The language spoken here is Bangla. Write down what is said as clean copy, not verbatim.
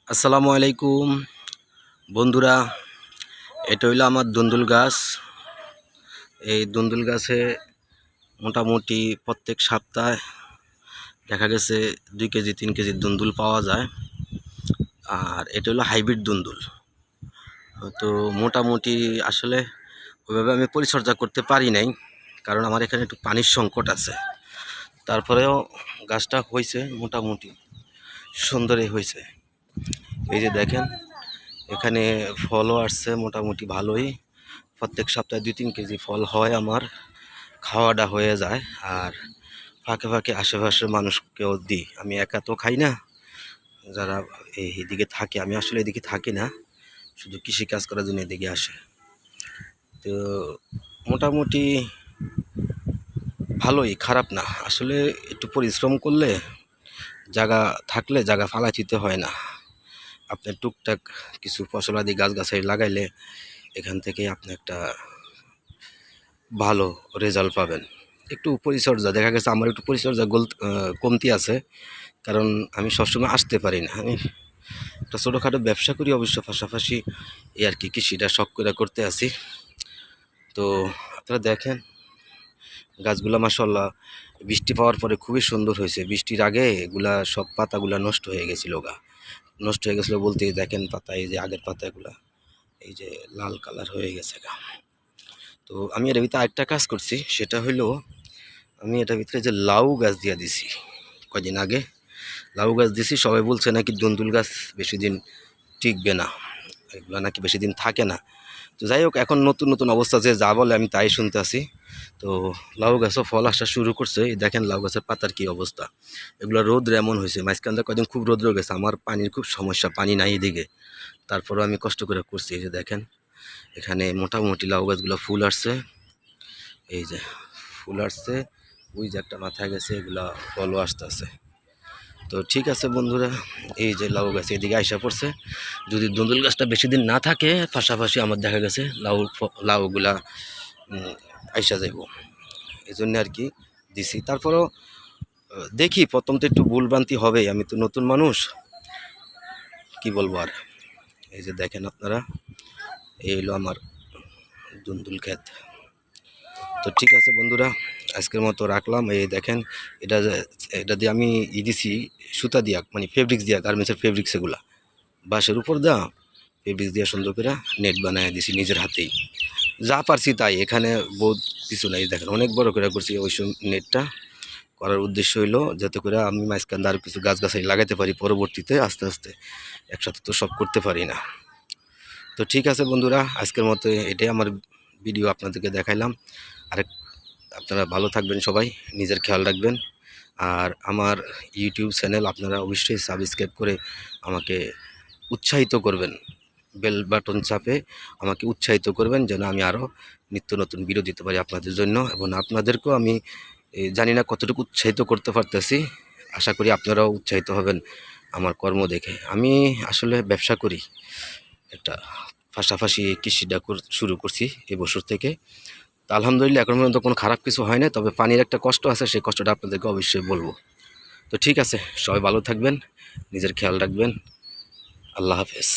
আসসালামু আলাইকুম বন্ধুরা। এটা হইলো আমার দুন্দুল গাছ। এই দুন্দুল গাছে মোটামুটি প্রত্যেক সপ্তাহে দেখা গেছে 2 কেজি 3 কেজি দুন্দুল পাওয়া যায়। আর এটা হলো হাইব্রিড দুন্দুল। তো মোটামুটি আসলে ওইভাবে আমি পরিচর্যা করতে পারি নাই, কারণ আমার এখানে একটু পানির সংকট আছে। তারপরেও গাছটা হয়েছে, মোটামুটি সুন্দরই হয়েছে। এই যে দেখেন, এখানে ফলও আসছে মোটামুটি ভালোই। প্রত্যেক সপ্তাহে 2-3 কেজি ফল হয়, আমার খাওয়াটা হয়ে যায়। আর ফাঁকে ফাঁকে আশেপাশের মানুষকেও দিই, আমি একা তো খাই না। যারা এইদিকে থাকে, আমি আসলে এদিকে থাকি না, শুধু কৃষি কাজ করার জন্য এদিকে আসে। তো মোটামুটি ভালোই, খারাপ না আসলে। একটু পরিশ্রম করলে, জায়গা থাকলে জায়গা ফালাইতে হয় না। আপনার টুকটাক কিছু ফসলাদি গাছগাছালি লাগাইলে এখান থেকে আপনি একটা ভালো রেজাল্ট পাবেন। একটু পরিচর্যা, দেখা গেছে আমার একটু পরিচর্যা কমতি আছে, কারণ আমি সবসময় আসতে পারি না। আমি একটা ছোটোখাটো ব্যবসা করি অবশ্য, পাশাপাশি এই আর কি কৃষিটা শখ করে করতে আছি। তো আপনারা দেখেন গাছগুলা মাশাআল্লাহ বৃষ্টি পাওয়ার পরে খুবই সুন্দর হয়েছে। বৃষ্টির আগে এগুলা সব পাতাগুলা নষ্ট হয়ে গেছিলো নষ্ট হয়ে গেছিলো বলতে দেখেন পাতা, এই যে আগের পাতাগুলা এই যে লাল কালার হয়ে গেছে তো আমি এর ভিতরে আরেকটা কাজ করছি, সেটা হলো আমি এটার ভিতরে যে লাউ গাছ দিয়ে দিছি কদিন আগে। লাউ গাছ দিছি, সবাই বলছে নাকি দুন্দুল গাছ বেশি দিন টিকবে না, এগুলো নাকি বেশি দিন থাকে না। তো যাই হোক, এখন নতুন নতুন অবস্থা যে যা বলে আমি তাই শুনতে আসি। তো লাউ গাছও ফল আসা শুরু করছে। এই দেখেন লাউ গাছের পাতার কি অবস্থা। এগুলো রোদ এমন হয়েছে, মাঝখানটা কদিন খুব রোদ গেছে, আমার পানির খুব সমস্যা, পানি নাই এদিকে। তারপরও আমি কষ্ট করে করছি। এই যে দেখেন, এখানে মোটামুটি লাউ গাছগুলো ফুল আসছে, এই যে ফুল আসছে, ওই যে একটা মাথায় গেছে, এগুলা ফলও আসতেছে। তো ঠিক আছে বন্ধুরা, এই যে লাউ গাছ এদিকে আইসা পড়ছে। যদি দুন্দুল গাছটা বেশি দিন না থাকে, পাশাপাশি আমার দেখা গেছে লাউগুলা আইসা যাইব, এই জন্য আর কি দিছি। তারপরেও দেখি, প্রথম তো একটু ভুলভ্রান্তি হবেই, আমি তো নতুন মানুষ, কি বলবো আর। এই যে দেখেন আপনারা, এই হলো আমার দুন্দুল ক্ষেত। তো ঠিক আছে বন্ধুরা, আজকের মতো রাখলাম। এই দেখেন, এটা এটা দিয়ে আমি দিছি সুতা দিয়া, মানে ফেব্রিক্স দিয়া, গার্মেন্টসের ফেব্রিক্স, এগুলা বাঁশের উপর দেওয়া ফেব্রিক্স দিয়ে সুন্দর করে নেট বানায় দিছি নিজের হাতেই। যা পারছি তাই, এখানে বহুত কিছু নাই। দেখেন অনেক বড় করে করছি ওই নেটটা। করার উদ্দেশ্য হইলো যাতে করে আমি মাঝখান আরও কিছু গাছগাছালি লাগাতে পারি পরবর্তীতে, আস্তে আস্তে। একসাথে তো সব করতে পারি না। তো ঠিক আছে বন্ধুরা, আজকের মতো এটাই আমার ভিডিও, আপনাদেরকে দেখাইলাম। আরেক আপনারা ভালো থাকবেন, সবাই নিজের খেয়াল রাখবেন। আর আমার ইউটিউব চ্যানেল আপনারা অবশ্যই সাবস্ক্রাইব করে আমাকে উৎসাহিত করবেন। বেল বাটন চাপে আমাকে উৎসাহিত করবেন, যেন আমি আরও নিত্য নতুন ভিডিও দিতে পারি আপনাদের জন্য। এবং আপনাদেরকেও আমি জানি না কতটুকু উৎসাহিত করতে পারতেছি, আশা করি আপনারাও উৎসাহিত হবেন আমার কর্ম দেখে। আমি আসলে ব্যবসা করি একটা, পাশাপাশি কৃষিটা শুরু করছি এবছর থেকে। তো আলহামদুলিল্লাহ এখন পর্যন্ত কোনো খারাপ কিছু হয় না, তবে পানির একটা কষ্ট আছে, সেই কষ্টটা আপনাদেরকে অবশ্যই বলবো। তো ঠিক আছে, সবাই ভালো থাকবেন, নিজের খেয়াল রাখবেন। আল্লাহ হাফেজ।